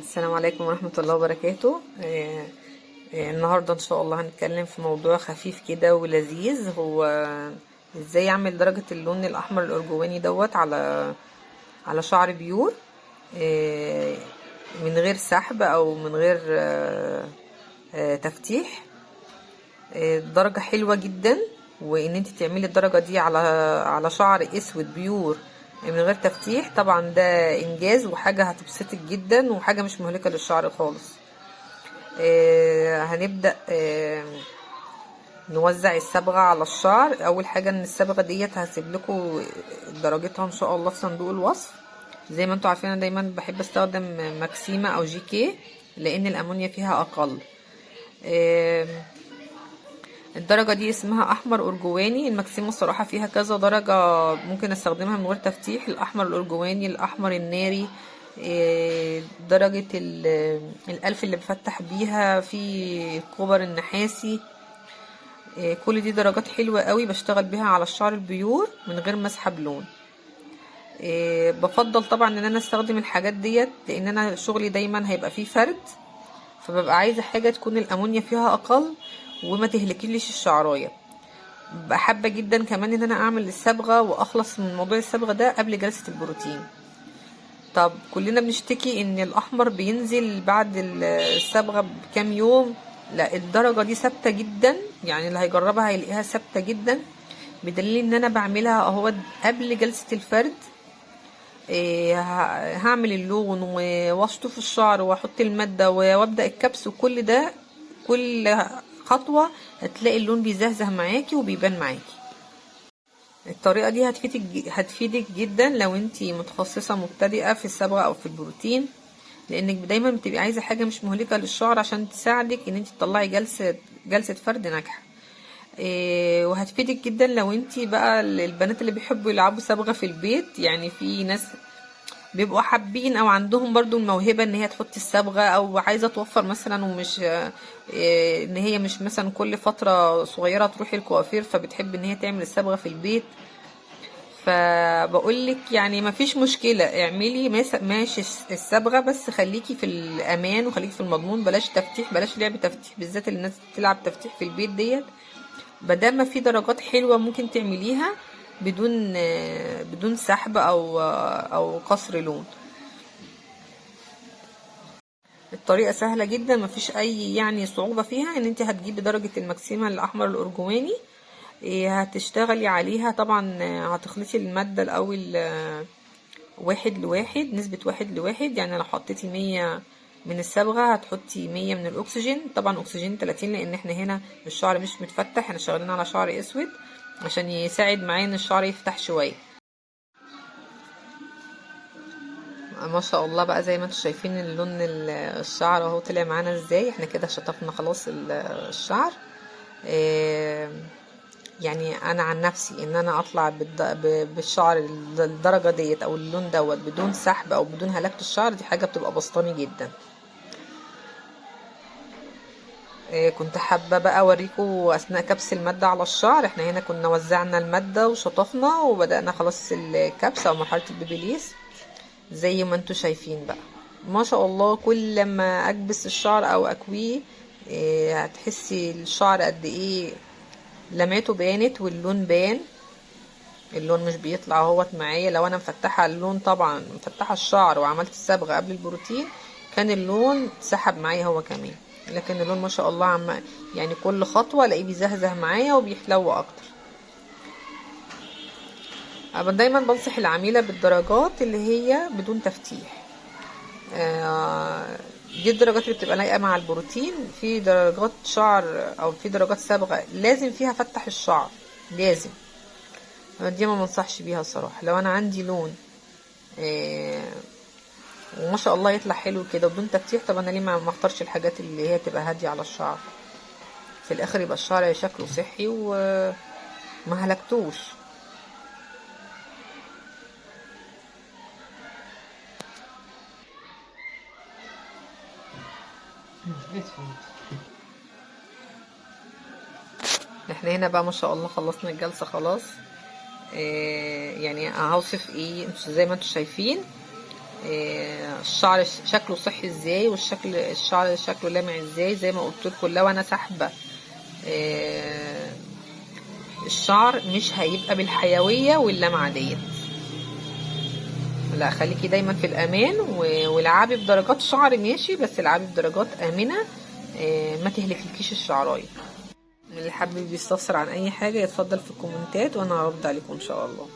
السلام عليكم ورحمة الله وبركاته. النهاردة إن شاء الله هنتكلم في موضوع خفيف كده ولذيذ. هو إزاي أعمل درجة اللون الأحمر الأرجواني دوت على شعر بيور، آه، من غير سحب أو من غير تفتيح. درجة حلوة جدا، وإن انت تعملي الدرجة دي على شعر أسود بيور من غير تفتيح، طبعا ده إنجاز وحاجة هتبسطك جدا وحاجة مش مهلكة للشعر خالص. هنبدأ نوزع الصبغة على الشعر. اول حاجة ان الصبغة ديت هسيب لكم درجتها ان شاء الله في صندوق الوصف. زي ما انتوا عارفين انا دايما بحب استخدم ماكسيما او جي كي لان الامونيا فيها اقل. الدرجة دي اسمها احمر ارجواني. الماكسيما الصراحة فيها كذا درجة ممكن استخدمها من غير تفتيح، الاحمر الارجواني، الاحمر الناري، درجة الألف اللي بفتح بيها، في الكوبر النحاسي. كل دي درجات حلوة قوي بشتغل بيها على الشعر البيور من غير ما اسحب لون. بفضل طبعا ان انا استخدم الحاجات ديت لان انا شغلي دايما هيبقى فيه فرد، فببقى عايزة حاجة تكون الامونيا فيها اقل وما تهلكيليش الشعرايه. بحب جدا كمان ان انا اعمل الصبغه واخلص من موضوع الصبغه ده قبل جلسه البروتين. طب كلنا بنشتكي ان الاحمر بينزل بعد الصبغه بكام يوم، لا الدرجه دي ثابته جدا، يعني اللي هيجربها هيلاقيها ثابته جدا، بدليل ان انا بعملها اهو قبل جلسه الفرد. هعمل اللون واشطف الشعر واحط الماده وابدا الكبس وكل ده، كل خطوه هتلاقي اللون بيزهزه معاكي وبيبان معاكي. الطريقه دي هتفيدك جدا لو انتي متخصصه مبتدئه في الصبغه او في البروتين، لانك دايما بتبقي عايزه حاجه مش مهلكه للشعر عشان تساعدك ان انتي تطلعي جلسه فرد ناجحه. وهتفيدك جدا لو انتي بقى البنات اللي بيحبوا يلعبوا صبغه في البيت. يعني في ناس بيبقوا حابين او عندهم برضو الموهبه ان هي تحط الصبغه، او عايزه توفر مثلا ومش ان هي مش مثلا كل فتره صغيره تروحي الكوافير، فبتحب ان هي تعمل الصبغه في البيت. فبقولك يعني مفيش مشكله، اعملي ماشي الصبغه، بس خليكي في الامان وخليكي في المضمون، بلاش تفتيح، بلاش لعب تفتيح، بالذات الناس بتلعب تفتيح في البيت ديت. بدل في درجات حلوه ممكن تعمليها بدون سحب او قصر لون. الطريقه سهله جدا، مفيش اي يعني صعوبه فيها. ان انت هتجيبي درجه الماكسيما الاحمر الارجواني، هتشتغلي عليها طبعا. هتخلطي الماده الاول 1:1، نسبه 1:1. يعني لو حطيتي 100 من الصبغه هتحطي 100 من الاكسجين. طبعا اكسجين 30 لان احنا هنا الشعر مش متفتح، احنا شغالين على شعر اسود عشان يساعد معايا ان الشعر يفتح شويه. ما شاء الله بقى زي ما انتم شايفين اللون الشعر اهو طلع معانا ازاي. احنا كده شطفنا خلاص الشعر. يعني انا عن نفسي ان انا اطلع بالشعر الدرجه ديت او اللون دوت بدون سحب او بدون هلاكه الشعر، دي حاجه بتبقى بسطاني جدا. كنت حابه بقى اوريكم اثناء كبس الماده على الشعر. احنا هنا كنا وزعنا الماده وشطفنا وبدانا خلاص الكبس او مرحله البيبيليس زي ما انتوا شايفين بقى. ما شاء الله كل لما اكبس الشعر او اكويه هتحسي الشعر قد ايه لمعته بانت واللون بان. اللون مش بيطلع اهوت معايا. لو انا مفتحه اللون طبعا مفتحه الشعر وعملت الصبغه قبل البروتين كان اللون سحب معايا هو كمان، لكن اللون ما شاء الله يعني كل خطوه الاقيه بيزهزه معايا وبيحلو اكتر. انا دايما بنصح العميله بالدرجات اللي هي بدون تفتيح. دي الدرجات اللي بتبقى لايقه مع البروتين. في درجات شعر او في درجات صبغه لازم فيها فتح الشعر، لازم دي ما منصحش بيها الصراحه. لو انا عندي لون وما شاء الله يطلع حلو كده بدون تفتيح، طب انا ليه ما اختارش الحاجات اللي هي تبقى هاديه على الشعر، في الاخر يبقى الشعر شكله صحي وما هلكتوش. احنا هنا بقى ما شاء الله خلصنا الجلسه خلاص. يعني هوصف ايه زي ما انتم شايفين الشعر شكله صحي ازاي، الشعر شكله لامع ازاي. زي ما قلت لكم لو انا سحبه الشعر مش هيبقى بالحيويه واللمعه ديت. لا، خليكي دايما في الامان والعبي بدرجات شعر ماشي، بس العبي بدرجات امنه، ما تهلكلكيش الشعرايه. اللي حابب يستفسر عن اي حاجه يتفضل في الكومنتات وانا هرد عليكم ان شاء الله.